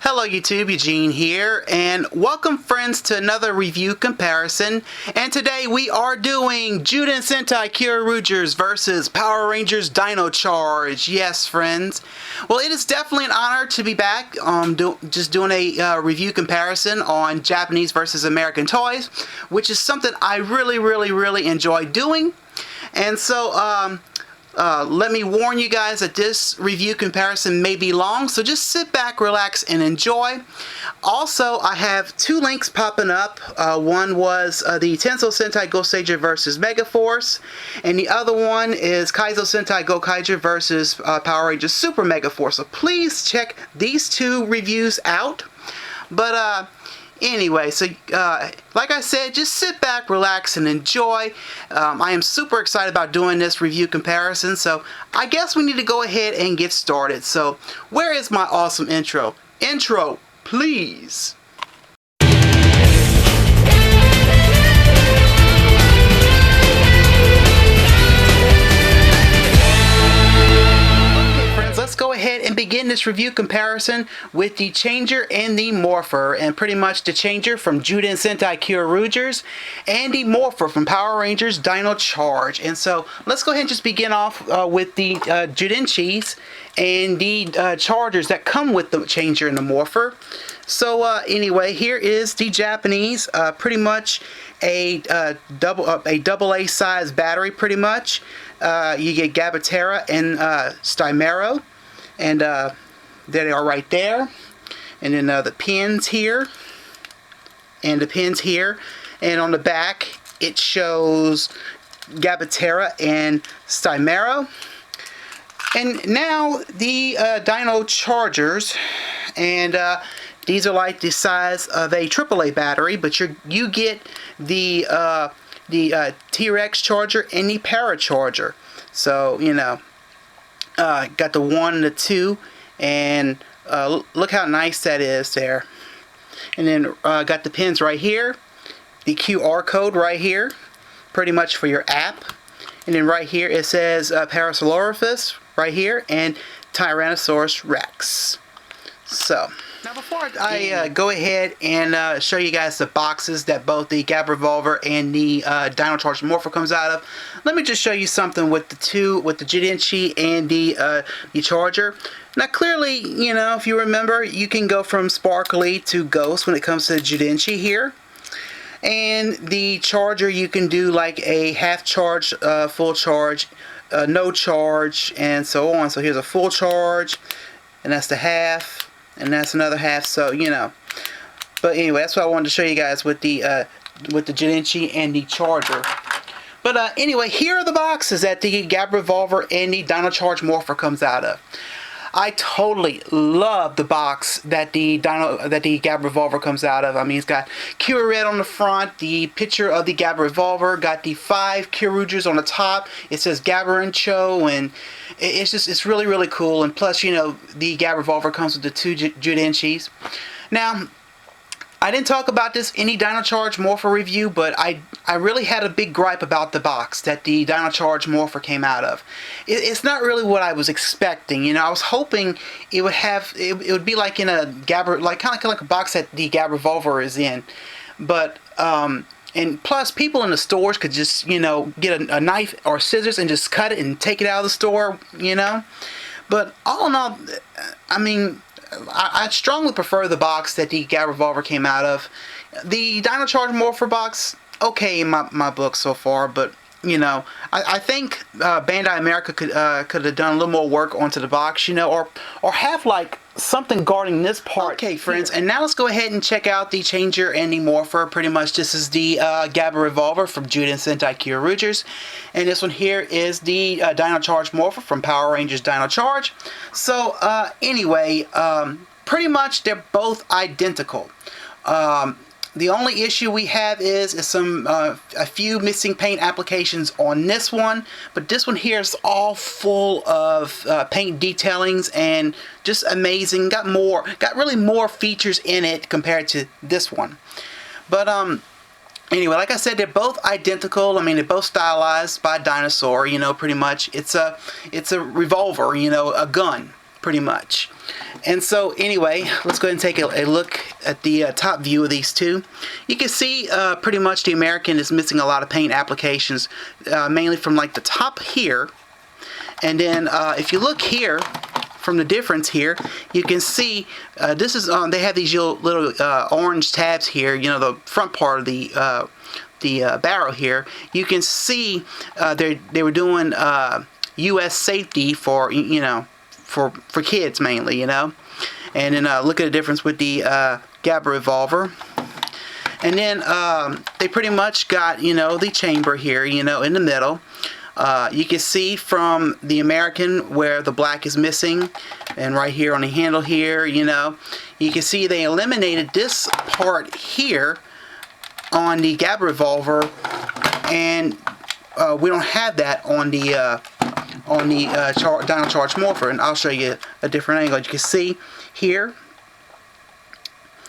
Hello YouTube, Eugene here, and welcome friends to another review comparison. And today we are doing Zyuden Sentai Kyoryuger versus Power Rangers Dino Charge. Yes friends. Well, it is definitely an honor to be back just doing a review comparison on Japanese versus American toys, which is something I really enjoy doing. And so let me warn you guys that this review comparison may be long, so just sit back, relax, and enjoy. Also, I have two links popping up. One was the Tensou Sentai Goseiger versus Megaforce, and the other one is Kaizo Sentai Gokaiger versus Power Rangers Super Megaforce. So please check these two reviews out. But anyway, so like I said, just sit back, relax, and enjoy. I am super excited about doing this review comparison, so I guess we need to go ahead and get started. So where is my awesome intro? Intro, please. Let's go ahead and begin this review comparison with the Changer and the Morpher, and pretty much the Changer from Zyuden Sentai Kyoryuger and the Morpher from Power Rangers Dino Charge. And so let's go ahead and just begin off with the Zyudenchis and the Chargers that come with the Changer and the Morpher. So anyway, here is the Japanese, pretty much a double A size battery, pretty much. You get Gabatera and Stymero, and there they are right there. And then the pins here, and the pins here, and on the back it shows Gabatera and Stymero. And now the Dino Chargers, and these are like the size of a AAA battery, but you get the T-Rex Charger and the Paracharger. So, you know, got the 1 and the 2, and look how nice that is there. And then got the pins right here, the QR code right here, pretty much for your app. And then right here it says Parasaurolophus right here, and Tyrannosaurus Rex. So now before I go ahead and show you guys the boxes that both the Gab Revolver and the Dino Charge Morpher comes out of, let me just show you something with the Zyudenchi and the Charger. Now clearly, you know, if you remember, you can go from sparkly to ghost when it comes to the Zyudenchi here. And the Charger, you can do like a half charge, full charge, no charge, and so on. So here's a full charge, and that's the half. And that's another half, so you know. But anyway, that's what I wanted to show you guys with the Zyudenchi and the Charger. But anyway, here are the boxes that the Gab Revolver and the Dino Charge Morpher comes out of. I totally love the box that the Gab Revolver comes out of. I mean, it's got Kyoryuger Red on the front, the picture of the Gab Revolver, got the 5 Kyoryugers on the top. It says Gabber and Cho, and it's really cool. And plus, you know, the Gab Revolver comes with the 2 Zyudenchis. Now, I didn't talk about this in the Dino Charge Morpher review, but I really had a big gripe about the box that the Dino Charge Morpher came out of. It's not really what I was expecting. You know, I was hoping it would have it would be like in a kind of like a box that the Gab Revolver is in, but and plus people in the stores could just, you know, get a knife or scissors and just cut it and take it out of the store, you know. But all in all, I mean, I strongly prefer the box that the Gab Revolver came out of. The Dino Charge Morpher box, okay in my book so far, but you know, I think Bandai America could have done a little more work onto the box, you know, or have like something guarding this part. Okay, friends, and now let's go ahead and check out the Changer and the Morpher. Pretty much, this is the Gab Revolver from Zyuden Sentai Kyoryuger, and this one here is the Dino Charge Morpher from Power Rangers Dino Charge. So anyway, pretty much they're both identical. The only issue we have is a few missing paint applications on this one, but this one here is all full of paint detailings and just amazing. Got really more features in it compared to this one. But anyway, like I said, they're both identical. I mean, they're both stylized by Dinosaur. You know, pretty much it's a revolver. You know, a gun. pretty much. And so anyway, let's go ahead and take a look at the top view of these two. You can see pretty much the American is missing a lot of paint applications, mainly from like the top here. And then if you look here, from the difference here, you can see this is they have these little orange tabs here. You know, the front part of the barrel here. You can see they were doing U.S. safety for for kids mainly, you know. And then look at the difference with the Gabba revolver. And then they pretty much got, you know, the chamber here, you know, in the middle. You can see from the American where the black is missing, and right here on the handle here, you know, you can see they eliminated this part here on the Gabba revolver, and we don't have that on the Dino Charge Morpher. And I'll show you a different angle. You can see here.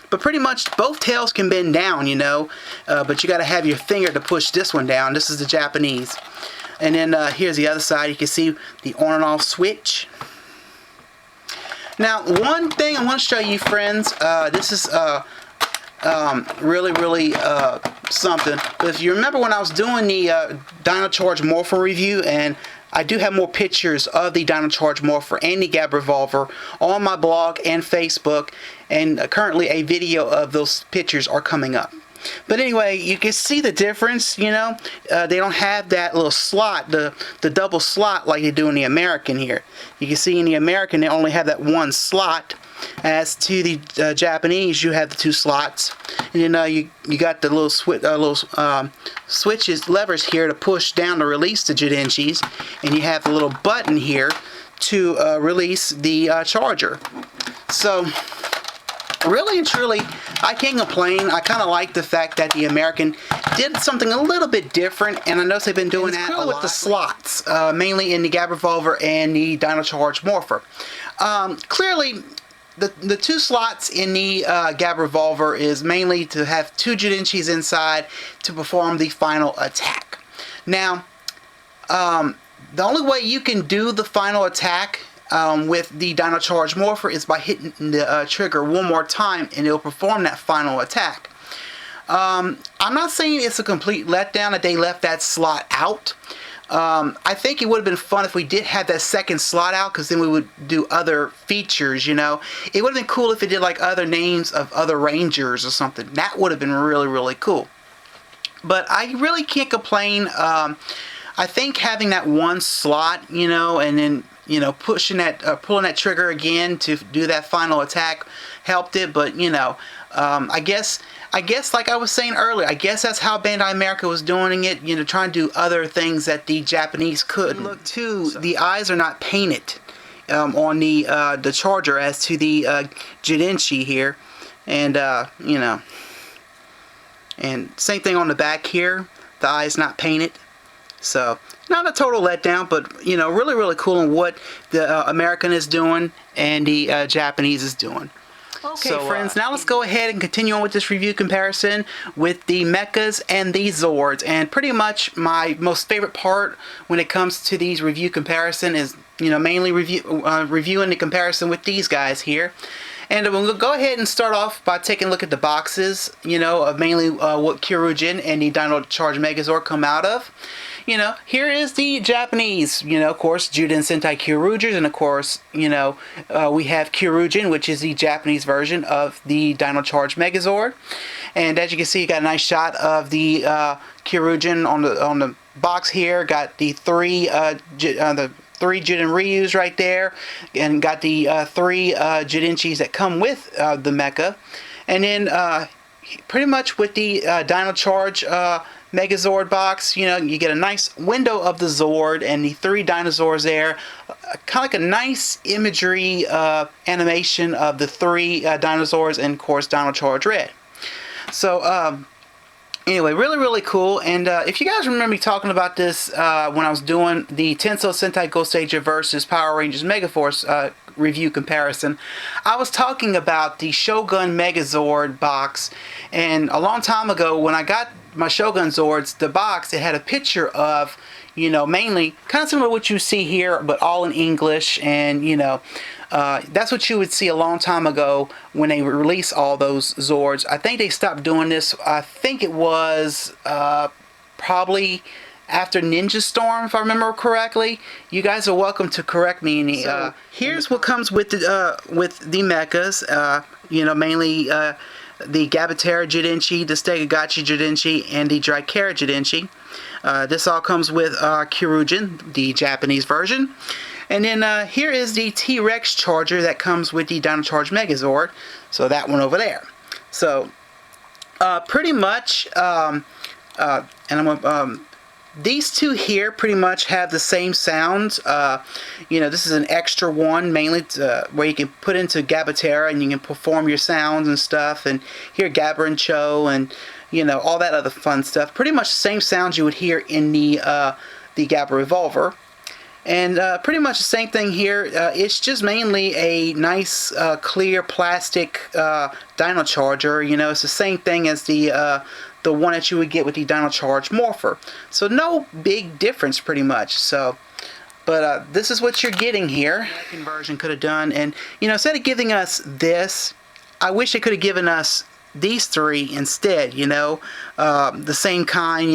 But pretty much both tails can bend down, you know, but you got to have your finger to push this one down. This is the Japanese. And then here's the other side. You can see the on and off switch. Now, one thing I want to show you, friends, this is really something. But if you remember when I was doing the Dino Charge Morpher review, and I do have more pictures of the Dino Charge Morpher and the Gabba revolver on my blog and Facebook, and currently a video of those pictures are coming up. But anyway, you can see the difference, you know. They don't have that little slot, the double slot like they do in the American here. You can see in the American they only have that one slot. As to the Japanese, you have the two slots. And then you got the little switches, levers here to push down to release the Jidenshis. And you have the little button here to release the charger. So, really and truly, I can't complain. I kind of like the fact that the American did something a little bit different, and I notice they've been doing that a lot with the slots, mainly in the Gabba revolver and the Dino Charge Morpher. Clearly, the two slots in the Gabba revolver is mainly to have two Jidenshis inside to perform the final attack. Now, the only way you can do the final attack with the Dino Charge Morpher is by hitting the trigger one more time, and it'll perform that final attack. I'm not saying it's a complete letdown that they left that slot out. I think it would have been fun if we did have that second slot out, because then we would do other features, you know. It would have been cool if it did like other names of other Rangers or something. That would have been really cool. But I really can't complain. I think having that one slot, you know, and then, you know, pushing that, pulling that trigger again to do that final attack helped it. But, you know, I guess like I was saying earlier, I guess that's how Bandai America was doing it, you know, trying to do other things that the Japanese couldn't. Look too, the eyes are not painted on the charger as to the Jidenshi here, and you know, and same thing on the back here, the eyes not painted. So not a total letdown, but you know, really cool on what the American is doing and the Japanese is doing. Okay, so, friends, now let's go ahead and continue on with this review comparison with the Mechas and the Zords. And pretty much my most favorite part when it comes to these review comparison is, you know, mainly reviewing the comparison with these guys here. And we'll go ahead and start off by taking a look at the boxes, you know, of mainly what Kyoryuger and the Dino Charge Megazord come out of. You know, here is the Japanese, you know, of course, Zyuden Sentai Kyoryugers, and of course, you know, we have Kyoryuger, which is the Japanese version of the Dino Charge Megazord. And as you can see, you got a nice shot of the Kyoryuger on the box here. Got the three Zyuden Ryus right there, and got the three Jidenshis that come with the mecha. And then pretty much with the Dino Charge Megazord box, you know, you get a nice window of the Zord and the three dinosaurs there. Kind of like a nice imagery animation of the three dinosaurs, and of course Dino Charge Red. So anyway, really cool. And if you guys remember me talking about this when I was doing the Tensou Sentai Goseiger versus Power Rangers Megaforce review comparison, I was talking about the Shogun Megazord box. And a long time ago, when I got my Shogun Zords, the box, it had a picture of, mainly kind of similar to what you see here, but all in English. And that's what you would see a long time ago when they released all those Zords. I think they stopped doing this. I think it was probably after Ninja Storm, if I remember correctly. You guys are welcome to correct me. Here's what comes with the mechas. Mainly the Gabatera Jidenchi, the Stegagachi Jidenchi, and the Drykara Jidenchi. This all comes with Kyoryuger, the Japanese version. And then here is the T-Rex Charger that comes with the Dino Charge Megazord. So that one over there. So pretty much, these two here pretty much have the same sounds. This is an extra one, mainly where you can put into Gabatera and you can perform your sounds and stuff, and hear Gabber and Cho and all that other fun stuff. Pretty much the same sounds you would hear in the Gabber Revolver. And pretty much the same thing here. It's just mainly a nice clear plastic Dino Charger. It's the same thing as the one that you would get with the Dino Charge Morpher. So no big difference pretty much. But this is what you're getting here. Conversion could have done, and instead of giving us this, I wish they could have given us these three instead. The same kind.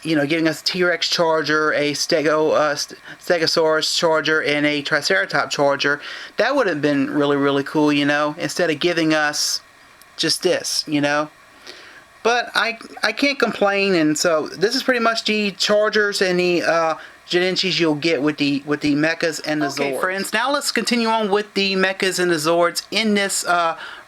Giving us a T-Rex Charger, a Stegosaurus Charger, and a Triceratops Charger. That would have been really, really cool, instead of giving us just this, But I can't complain, and so this is pretty much the Chargers and the Jidenchis you'll get with the Mechas and the Zords. Okay, friends, now let's continue on with the Mechas and the Zords in this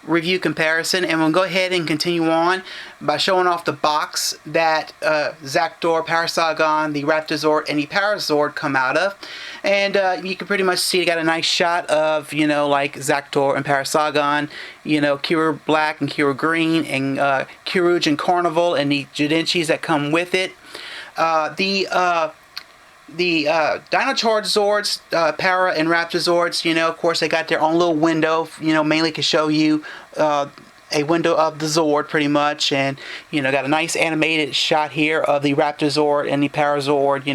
review comparison, and we'll go ahead and continue on by showing off the box that Zactor, Parasagon, the Raptorzord, and the Parazord come out of. And you can pretty much see it got a nice shot of, like Zactor and Parasagon, Kira Black and Kira Green, and Kyoryuger and Carnival, and the Jidenchis that come with it. The Dino Charge Zords, Para and Raptorzords, of course, they got their own little window, mainly to show you a window of the Zord, pretty much. And, got a nice animated shot here of the Raptorzord and the Parazord,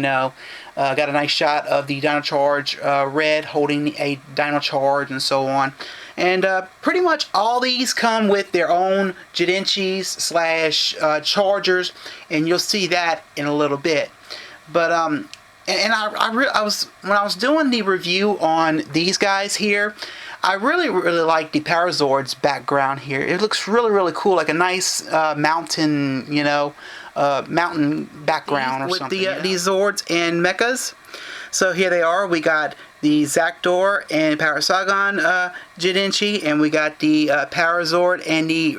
got a nice shot of the Dino Charge Red holding a Dino Charge and so on. And pretty much all these come with their own Jidenchis / Chargers, and you'll see that in a little bit. But, and I was when I was doing the review on these guys here, I really like the Parazord's background here. It looks really, really cool, like a nice mountain, mountain background or something. With these Zords and Mechas. So here they are. We got the Zactor and Parasagon Jidenchi, and we got the Parazord and the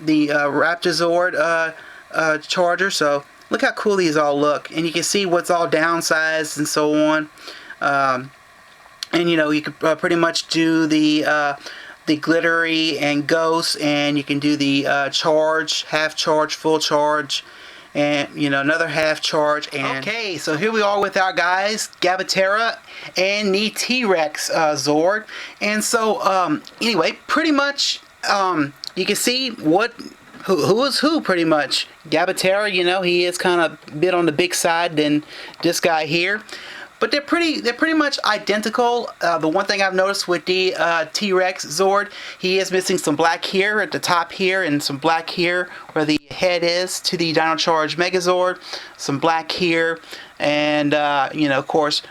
Raptorzord Charger. So look how cool these all look, and you can see what's all downsized and so on. And you can pretty much do the glittery and ghost, and you can do the charge, half charge, full charge, and another half charge. And okay, so here we are with our guys, Gabatera and the T-Rex Zord. And so anyway, pretty much you can see who is who pretty much. Gabatera, he is kind of a bit on the big side than this guy here. But they're pretty much identical. The one thing I've noticed with the T-Rex Zord, he is missing some black here at the top here, and some black here where the head is to the Dino Charge Megazord. Some black here, and of course,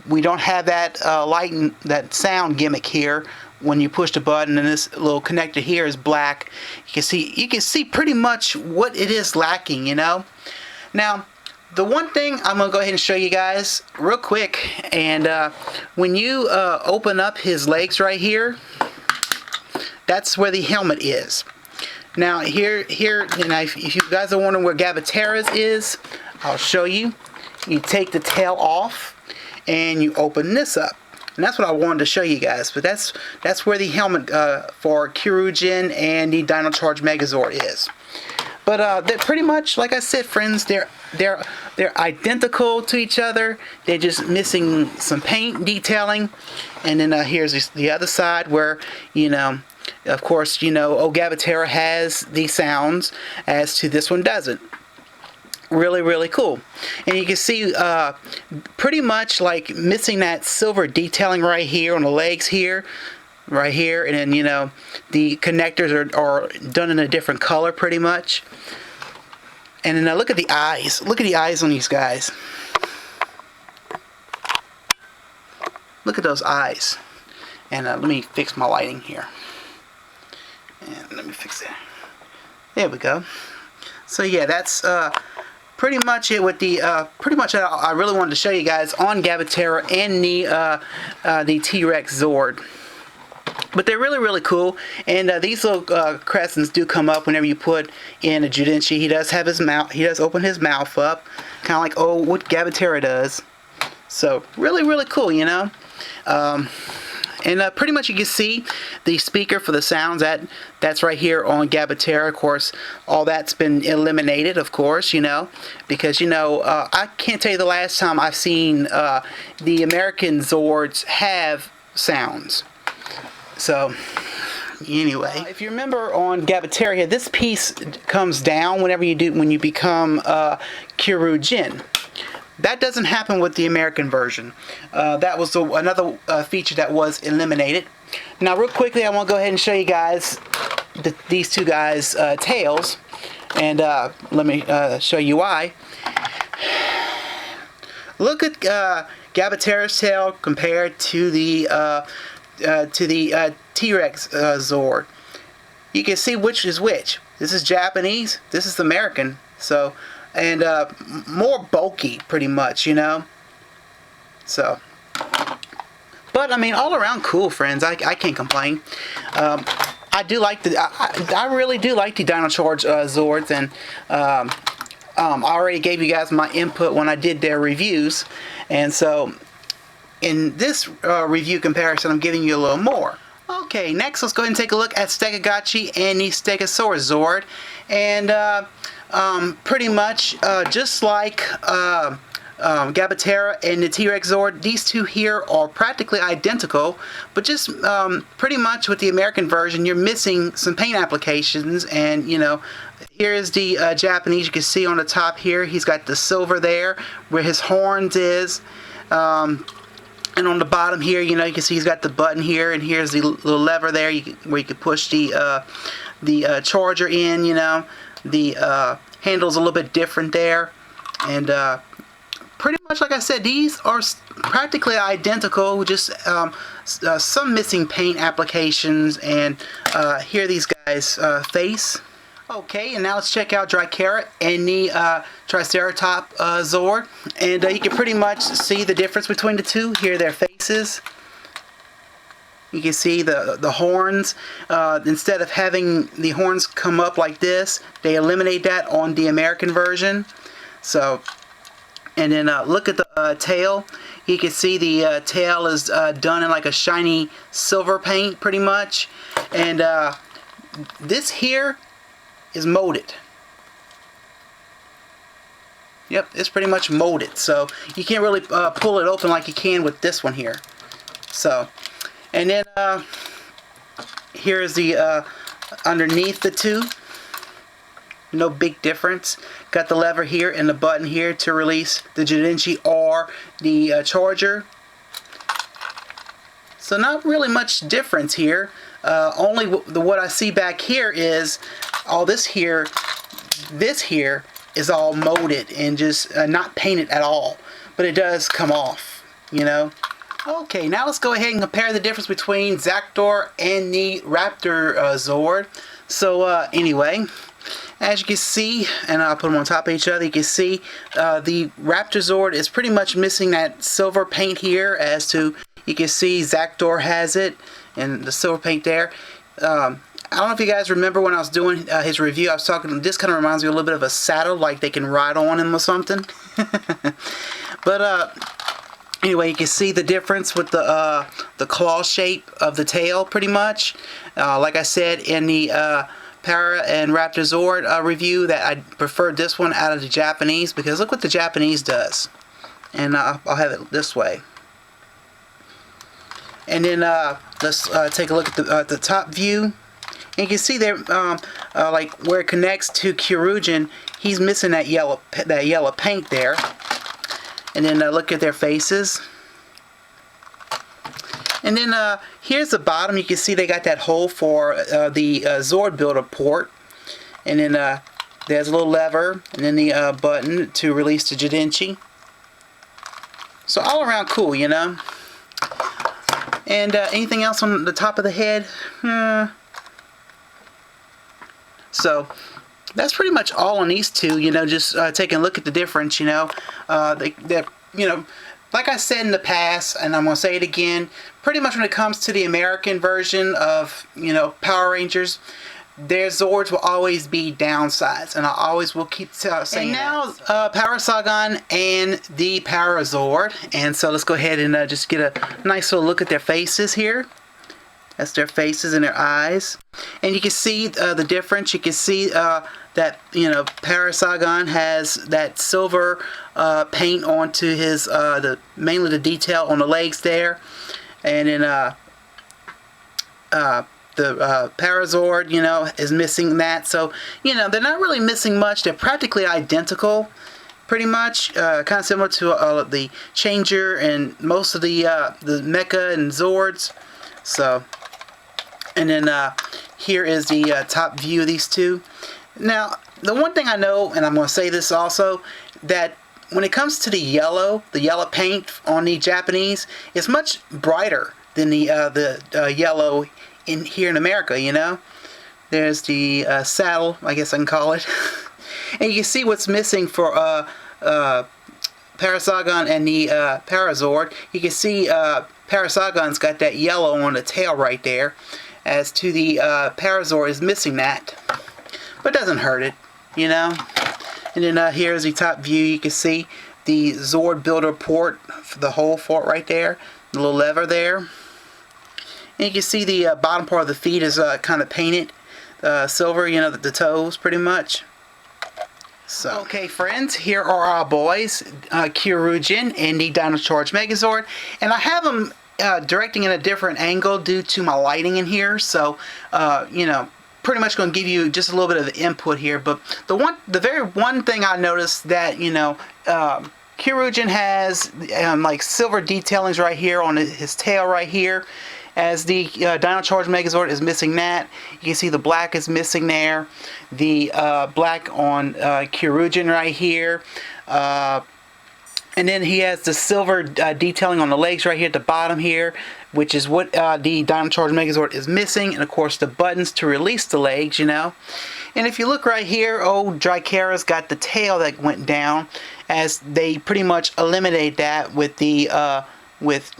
we don't have that light and that sound gimmick here. When you push the button, and this little connector here is black, you can see pretty much what it is lacking. Now, the one thing I'm going to go ahead and show you guys real quick, and when you open up his legs right here, that's where the helmet is. Now here, if you guys are wondering where Gabatera's is, I'll show you. You take the tail off, and you open this up. And that's what I wanted to show you guys. But that's where the helmet for Kyoryuger and the Dino Charge Megazord is. But they're pretty much, like I said, friends, they're identical to each other. They're just missing some paint detailing. And then here's the other side where, of course, Gabatera has the sounds, as to this one doesn't. really cool. And you can see pretty much like missing that silver detailing right here on the legs here, right here, and then, you know, the connectors are done in a different color pretty much. And then look at the eyes. Look at the eyes on these guys. Look at those eyes. And let me fix my lighting here. And let me fix that. There we go. So yeah, that's pretty much it with the pretty much I really wanted to show you guys on Gabatera and the T-Rex Zord. But they're really cool, and these little crescents do come up whenever you put in a Judenshi. He does have his mouth. He does open his mouth up, kind of like what Gabatera does. So really cool, you know. And pretty much you can see the speaker for the sounds that's right here on Gabatera. Of course, all that's been eliminated, of course, you know, because, you know, I can't tell you the last time I've seen the American Zords have sounds. So anyway, if you remember on Gabatera here, this piece comes down when you become Kyoryuger. That doesn't happen with the American version. That was another feature that was eliminated. Now, real quickly, I want to go ahead and show you guys these two guys' tails, and let me show you why. Look at Gabatera's tail compared to the T-Rex Zord. You can see which is which. This is Japanese. This is American. So. And more bulky, pretty much, you know. So, but I mean, all around cool, friends. I can't complain. I do like I really do like the Dino Charge Zords, and I already gave you guys my input when I did their reviews, and so in this review comparison, I'm giving you a little more. Okay, next let's go ahead and take a look at Stegagachi and the Stegosaurus Zord, and pretty much just like Gabatera and the T-Rex Zord, these two here are practically identical, but just pretty much with the American version, you're missing some paint applications. And, you know, here's the Japanese. You can see on the top here, he's got the silver there where his horns is. And on the bottom here, you know, you can see he's got the button here, and here's the little lever there where you can push the charger in, you know. The handle's a little bit different there, and pretty much like I said, these are practically identical, just some missing paint applications. And here are these guys' face. Okay, and now let's check out Drykara and the Triceratop Zord, and you can pretty much see the difference between the two. Here are their faces. You can see the horns. Instead of having the horns come up like this, they eliminate that on the American version. So, and then look at the tail. You can see the tail is done in like a shiny silver paint, pretty much. And this here is molded. Yep, it's pretty much molded. So you can't really pull it open like you can with this one here. So. And then here's the underneath the two. No big difference. Got the lever here and the button here to release the Judenshi or the charger. So not really much difference here. Only what I see back here is all this here. This here is all molded and just not painted at all. But it does come off, you know. Okay, now let's go ahead and compare the difference between Zactor and the Raptor Zord. So anyway, as you can see, and I'll put them on top of each other, you can see the Raptor Zord is pretty much missing that silver paint here, as to you can see Zactor has it, and the silver paint there. I don't know if you guys remember when I was doing his review, I was talking, this kind of reminds me a little bit of a saddle, like they can ride on him or something. But anyway, you can see the difference with the claw shape of the tail, pretty much. Like I said in the Para and Raptor Zord review, that I preferred this one out of the Japanese, because look what the Japanese does. And I'll have it this way. And then let's take a look at the top view. And you can see there, like where it connects to Kyoryuger, he's missing that yellow paint there. And then look at their faces. And then here's the bottom. You can see they got that hole for the Zord builder port. And then there's a little lever, and then the button to release the Jidenchi. So all around cool, you know. And anything else on the top of the head? So that's pretty much all on these two, you know, just taking a look at the difference, you know. You know, like I said in the past, and I'm going to say it again, pretty much when it comes to the American version of, you know, Power Rangers, their Zords will always be downsized, and I always will keep saying that. And now, Power Sagan and the Power Zord, and so let's go ahead and just get a nice little look at their faces here. That's their faces and their eyes. And you can see the difference. You can see that, you know, Power Sagan has that silver paint onto his, mainly the detail on the legs there. And then the Power Zord, you know, is missing that. So, you know, they're not really missing much. They're practically identical, pretty much. Kind of similar to the Changer and most of the Mecha and Zords. So, and then here is the top view of these two. Now, the one thing I know, and I'm going to say this also, that when it comes to the yellow paint on the Japanese, it's much brighter than the yellow here in America, you know. There's the saddle, I guess I can call it. And you can see what's missing for Parasagon and the Parazord. You can see Parasagon's got that yellow on the tail right there, as to the Parazord is missing that. But it doesn't hurt it, you know. And then here's the top view. You can see the Zord builder port, the hole for it right there, the little lever there. And you can see the bottom part of the feet is kind of painted silver, you know, the toes pretty much. So, okay, friends, here are our boys, Kyoryuger and the Dino Charge Megazord. And I have them directing in a different angle due to my lighting in here. So, you know, pretty much going to give you just a little bit of input here. But the very one thing I noticed that, you know, Kyoryuger has like silver detailings right here on his tail right here. As the Dino Charge Megazord is missing that. You can see the black is missing there. The black on Kyoryuger right here. And then he has the silver detailing on the legs right here at the bottom here, which is what the Dino Charge Megazord is missing. And of course the buttons to release the legs, you know. And if you look right here, Drykara's got the tail that went down, as they pretty much eliminate that with the, with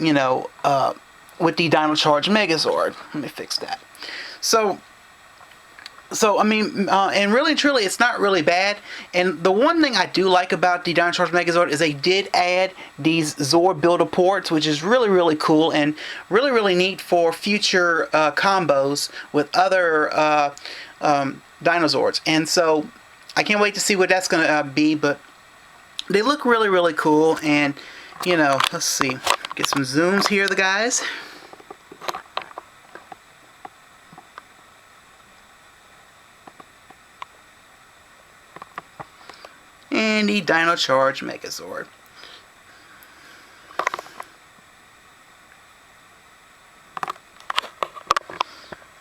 the Dino Charge Megazord. Let me fix that. So I mean, and really truly, it's not really bad. And the one thing I do like about the Dino Charge Megazord is they did add these Zord builder ports, which is really, really cool and really, really neat for future combos with other Dinozords. And so I can't wait to see what that's going to be, but they look really, really cool. And, you know, let's see. Get some zooms here, the guys. And the Dino Charge Megazord.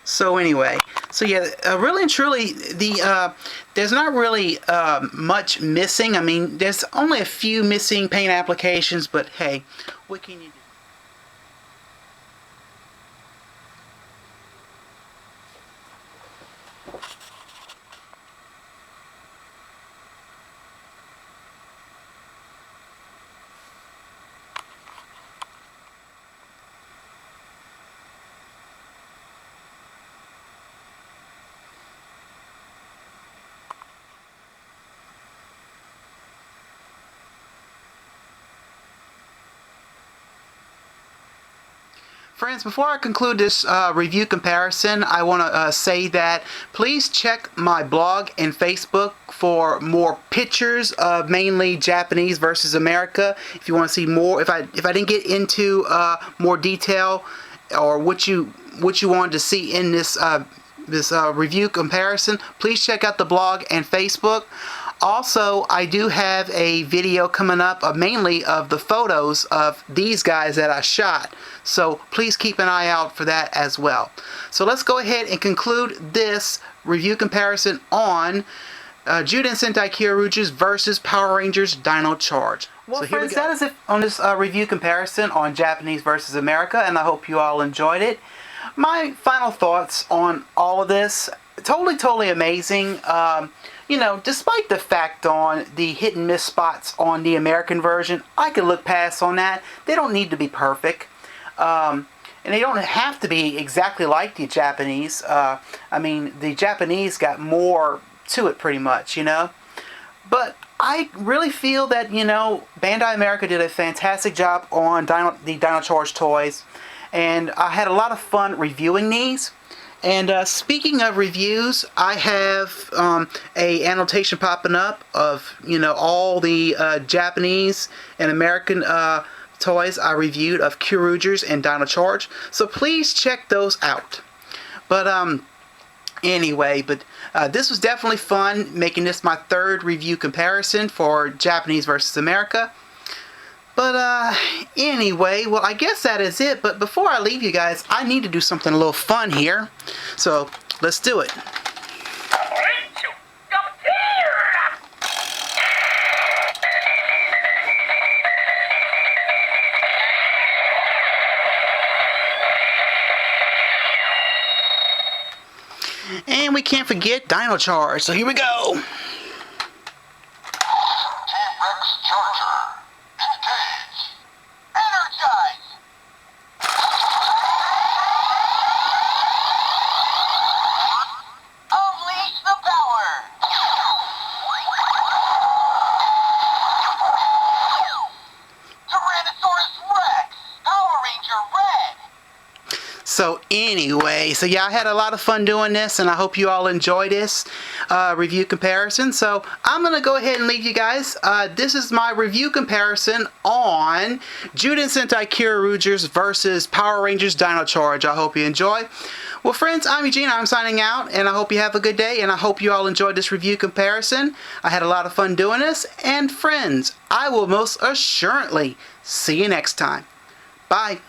So anyway, so yeah, really and truly, there's not really much missing. I mean, there's only a few missing paint applications, but hey, what can you do? Friends, before I conclude this review comparison, I want to say that please check my blog and Facebook for more pictures of mainly Japanese versus America. If you want to see more, if I didn't get into more detail or what you wanted to see in this review comparison, please check out the blog and Facebook. Also, I do have a video coming up mainly of the photos of these guys that I shot. So please keep an eye out for that as well. So let's go ahead and conclude this review comparison on Zyuden Sentai Kyoryuger versus Power Rangers Dino Charge. Well, so friends, that is it on this review comparison on Japanese versus America, and I hope you all enjoyed it. My final thoughts on all of this, totally amazing. You know, despite the fact on the hit and miss spots on the American version, I could look past on that. They don't need to be perfect. And they don't have to be exactly like the Japanese. I mean, the Japanese got more to it pretty much, you know. But I really feel that, you know, Bandai America did a fantastic job on the Dino Charge toys. And I had a lot of fun reviewing these. And speaking of reviews, I have a annotation popping up of, you know, all the Japanese and American toys I reviewed of Kyoryugers and Dino Charge. So please check those out. But anyway, this was definitely fun, making this my third review comparison for Japanese versus America. But anyway, well, I guess that is it. But before I leave you guys, I need to do something a little fun here. So let's do it. And we can't forget Dino Charge. So here we go. So anyway, so yeah, I had a lot of fun doing this, and I hope you all enjoy this review comparison. So I'm going to go ahead and leave you guys. This is my review comparison on Zyuden Sentai Kyoryuger versus Power Rangers Dino Charge. I hope you enjoy. Well, friends, I'm Eugene. I'm signing out, and I hope you have a good day, and I hope you all enjoyed this review comparison. I had a lot of fun doing this, and friends, I will most assuredly see you next time. Bye.